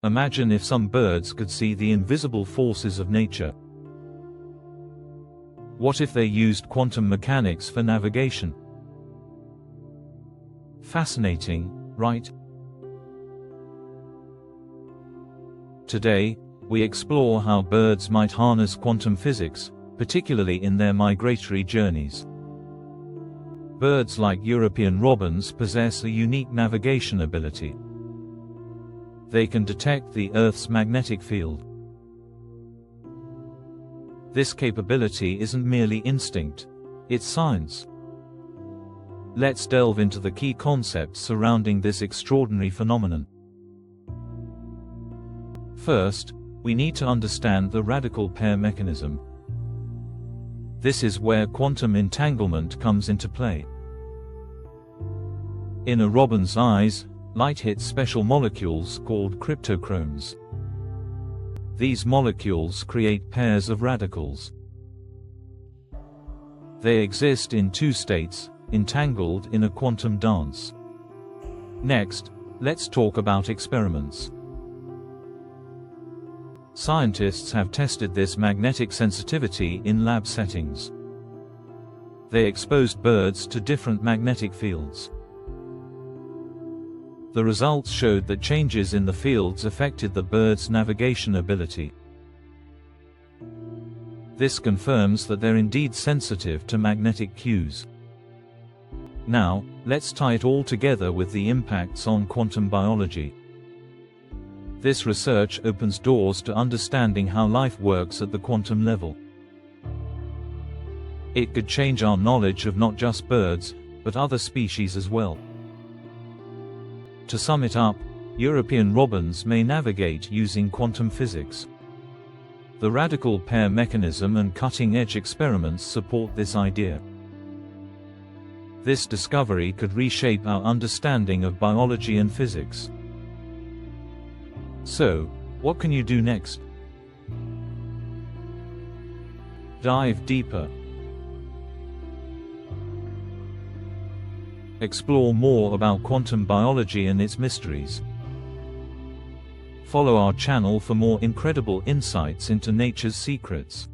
Imagine if some birds could see the invisible forces of nature. What if they used quantum mechanics for navigation? Fascinating, right? Today, we explore how birds might harness quantum physics, particularly in their migratory journeys. Birds like European robins possess a unique navigation ability. They can detect the Earth's magnetic field. This capability isn't merely instinct, it's science. Let's delve into the key concepts surrounding this extraordinary phenomenon. First, we need to understand the radical pair mechanism. This is where quantum entanglement comes into play. In a robin's eyes, light hits special molecules called cryptochromes. These molecules create pairs of radicals. They exist in two states, entangled in a quantum dance. Next, let's talk about experiments. Scientists have tested this magnetic sensitivity in lab settings. They exposed birds to different magnetic fields. The results showed that changes in the fields affected the bird's navigation ability. This confirms that they're indeed sensitive to magnetic cues. Now, let's tie it all together with the impacts on quantum biology. This research opens doors to understanding how life works at the quantum level. It could change our knowledge of not just birds, but other species as well. To sum it up, European robins may navigate using quantum physics. The radical pair mechanism and cutting-edge experiments support this idea. This discovery could reshape our understanding of biology and physics. So, what can you do next? Dive deeper. Explore more about quantum biology and its mysteries. Follow our channel for more incredible insights into nature's secrets.